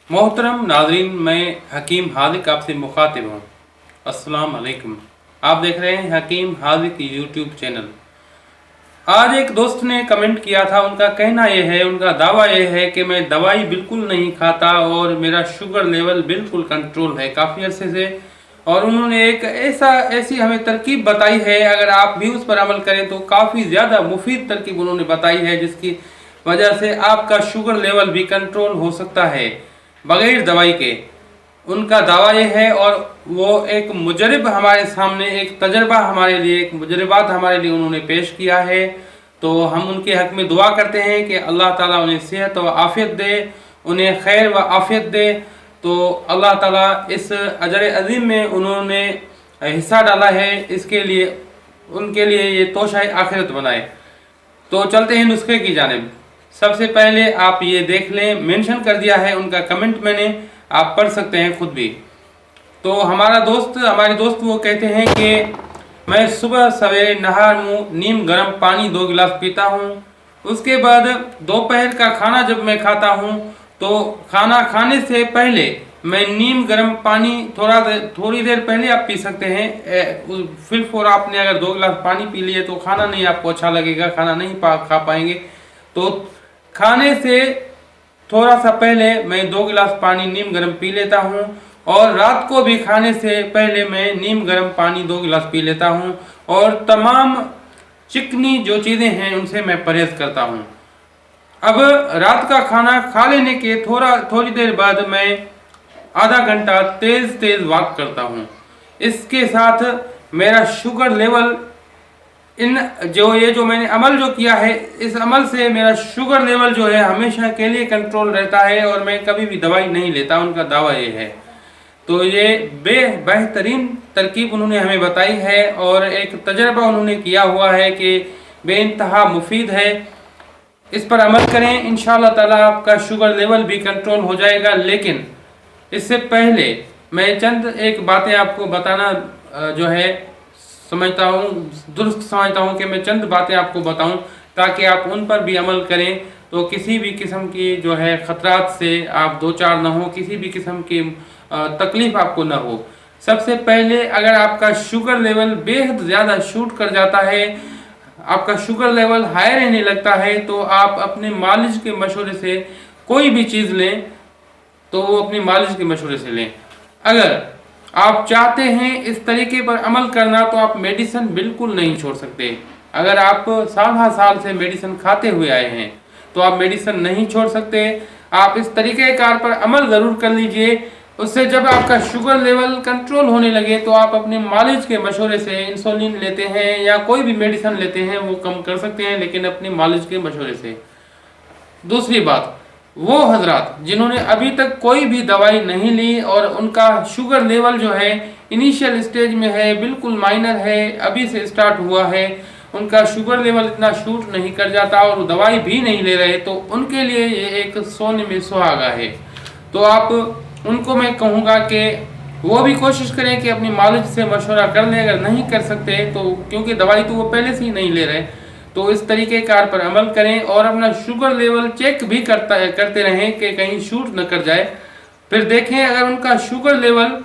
मोहतरम नाजरीन, मैं हकीम हादिक आपसे मुखातिब हूँ। अस्सलाम वालेकुम। आप देख रहे हैं हकीम हादिक यूट्यूब चैनल। आज एक दोस्त ने कमेंट किया था। उनका कहना यह है, उनका दावा यह है कि मैं दवाई बिल्कुल नहीं खाता और मेरा शुगर लेवल बिल्कुल कंट्रोल है काफ़ी अरसे से। और उन्होंने एक ऐसी हमें तरकीब बताई है, अगर आप भी उस पर अमल करें तो काफ़ी ज़्यादा मुफीद तरकीब उन्होंने बताई है, जिसकी वजह से आपका शुगर लेवल भी कंट्रोल हो सकता है बगैर दवाई के। उनका दावा यह है, और वो एक मुजरब हमारे सामने, एक तजर्बा हमारे लिए, एक मुजरबात हमारे लिए उन्होंने पेश किया है। तो हम उनके हक़ में दुआ करते हैं कि अल्लाह ताला उन्हें सेहत व आफ़ियत दे, उन्हें खैर व आफ़ियत दे। तो अल्लाह ताला इस अजर अज़ीम में उन्होंने हिस्सा डाला है, इसके लिए उनके लिए ये तोशा आखिरत बनाए। तो चलते हैं नुस्खे की जानिब। सबसे पहले आप ये देख लें, मेंशन कर दिया है उनका कमेंट मैंने, आप पढ़ सकते हैं खुद भी। तो हमारे दोस्त वो कहते हैं कि मैं सुबह सवेरे नहा मुँह नीम गर्म पानी 2 गिलास पीता हूँ। उसके बाद दोपहर का खाना जब मैं खाता हूँ तो खाना खाने से पहले मैं नीम गर्म पानी थोड़ी देर पहले आप पी सकते हैं। फिर फोर आपने अगर 2 गिलास पानी पी लिए तो खाना नहीं आपको अच्छा लगेगा, खाना नहीं खा पाएंगे। तो खाने से थोड़ा सा पहले मैं 2 गिलास पानी नीम गर्म पी लेता हूँ, और रात को भी खाने से पहले मैं नीम गर्म पानी 2 गिलास पी लेता हूँ। और तमाम चिकनी जो चीज़ें हैं उनसे मैं परहेज़ करता हूँ। अब रात का खाना खा लेने के थोड़ी देर बाद मैं आधा घंटा तेज़ वॉक करता हूँ। इसके साथ मेरा शुगर लेवल, जो मैंने अमल जो किया है, इस अमल से मेरा शुगर लेवल जो है हमेशा के लिए कंट्रोल रहता है और मैं कभी भी दवाई नहीं लेता। उनका दावा ये है। तो ये बेहतरीन तरकीब उन्होंने हमें बताई है, और एक तजर्बा उन्होंने किया हुआ है कि बेइंतहा मुफीद है। इस पर अमल करें, इंशाअल्लाह ताला आपका शुगर लेवल भी कंट्रोल हो जाएगा। लेकिन इससे पहले मैं चंद एक बातें आपको बताना जो है दुरुस्त समझता हूँ कि मैं चंद बातें आपको बताऊं, ताकि आप उन पर भी अमल करें तो किसी भी किस्म की जो है ख़तरात से आप दो चार ना हो, किसी भी किस्म की तकलीफ़ आपको ना हो। सबसे पहले, अगर आपका शुगर लेवल बेहद ज़्यादा शूट कर जाता है, आपका शुगर लेवल हाई रहने लगता है, तो आप अपने मालिज के मशवरे से कोई भी चीज़ लें तो वो अपनी मालिज के मशवरे से लें। अगर आप चाहते हैं इस तरीके पर अमल करना तो आप मेडिसिन बिल्कुल नहीं छोड़ सकते। अगर आप साल से मेडिसिन खाते हुए आए हैं तो आप मेडिसिन नहीं छोड़ सकते। आप इस तरीके कार पर अमल ज़रूर कर लीजिए। उससे जब आपका शुगर लेवल कंट्रोल होने लगे तो आप अपने मालिज के मशवरे से इंसुलिन लेते हैं या कोई भी मेडिसिन लेते हैं वो कम कर सकते हैं, लेकिन अपने मालिज के मशवरे से। दूसरी बात, वो हजरात जिन्होंने अभी तक कोई भी दवाई नहीं ली और उनका शुगर लेवल जो है इनिशियल स्टेज में है, बिल्कुल माइनर है, अभी से स्टार्ट हुआ है, उनका शुगर लेवल इतना शूट नहीं कर जाता और दवाई भी नहीं ले रहे, तो उनके लिए ये एक सोने में सुहागा है। तो आप उनको मैं कहूँगा कि वो भी कोशिश करें कि अपनी मालिज से मशवरा कर लें। अगर नहीं कर सकते तो, क्योंकि दवाई तो वो पहले से ही नहीं ले रहे, तो इस तरीके कार पर अमल करें और अपना शुगर लेवल चेक भी करते रहें कि कहीं शूट न कर जाए। फिर देखें, अगर उनका शुगर लेवल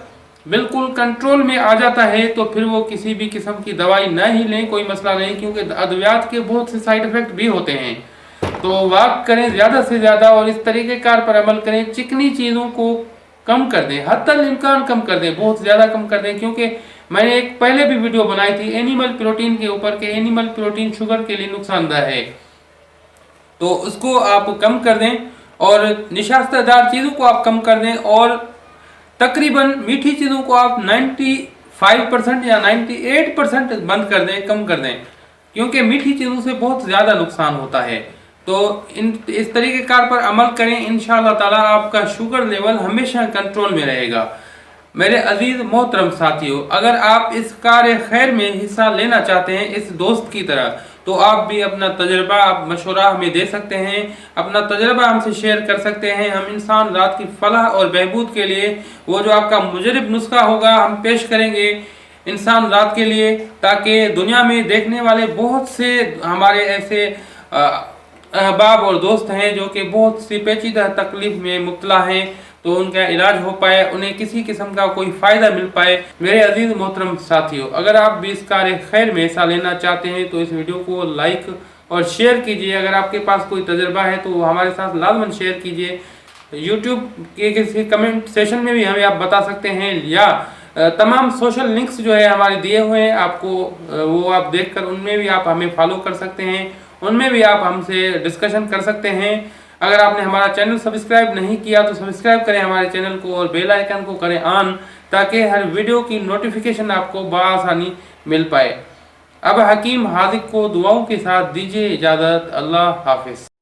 बिल्कुल कंट्रोल में आ जाता है तो फिर वो किसी भी किस्म की दवाई ना ही लें, कोई मसला नहीं, क्योंकि अद्वियात के बहुत से साइड इफ़ेक्ट भी होते हैं। तो वॉक करें ज़्यादा से ज़्यादा और इस तरीके कार पर अमल करें। चिकनी चीज़ों को कम कर दें, हत्तल इम्कान कम कर दें, बहुत ज़्यादा कम कर दें। क्योंकि मैंने एक पहले भी वीडियो बनाई थी एनिमल प्रोटीन के ऊपर के एनिमल प्रोटीन शुगर के लिए नुकसानदायक है, तो उसको आप कम कर दें और निशास्तदार चीज़ों को आप कम कर दें, और तकरीबन मीठी चीज़ों को आप 95% या 98% बंद कर दें, कम कर दें, क्योंकि मीठी चीज़ों से बहुत ज़्यादा नुकसान होता है। तो इस तरीके कार पर अमल करें, इंशाअल्लाह ताला आपका शुगर लेवल हमेशा कंट्रोल में रहेगा। मेरे अजीज़ मोहतरम साथियों, अगर आप इस कार खैर में हिस्सा लेना चाहते हैं इस दोस्त की तरह, तो आप भी अपना तजर्बा, आप मशवरा हमें दे सकते हैं, अपना तजर्बा हमसे शेयर कर सकते हैं। हम इंसान रात की फलाह और बहबूद के लिए वो जो आपका मुजरब नुस्खा होगा हम पेश करेंगे इंसान रात के लिए, ताकि दुनिया में देखने वाले बहुत से हमारे ऐसे अहबाब और दोस्त हैं जो कि बहुत सी पेचीदा तकलीफ़ में मुब्तला हैं, तो उनका इलाज हो पाए, उन्हें किसी किस्म का कोई फ़ायदा मिल पाए। मेरे अजीज़ मोहतरम साथियों, अगर आप भी इस कार्य खैर में हिस्सा लेना चाहते हैं तो इस वीडियो को लाइक और शेयर कीजिए। अगर आपके पास कोई तजर्बा है तो हमारे साथ लाजमन शेयर कीजिए। यूट्यूब के किसी कमेंट सेशन में भी हमें आप बता सकते हैं, या तमाम सोशल लिंक्स जो है हमारे दिए हुए हैं आपको, वो आप देखकर उनमें भी आप हमें फॉलो कर सकते हैं, उनमें भी आप हमसे डिस्कशन कर सकते हैं। अगर आपने हमारा चैनल सब्सक्राइब नहीं किया तो सब्सक्राइब करें हमारे चैनल को और बेल आइकन को करें ऑन, ताकि हर वीडियो की नोटिफिकेशन आपको बआसानी मिल पाए। अब हकीम हाजिक को दुआओं के साथ दीजिए इजाज़त। अल्लाह हाफिज़।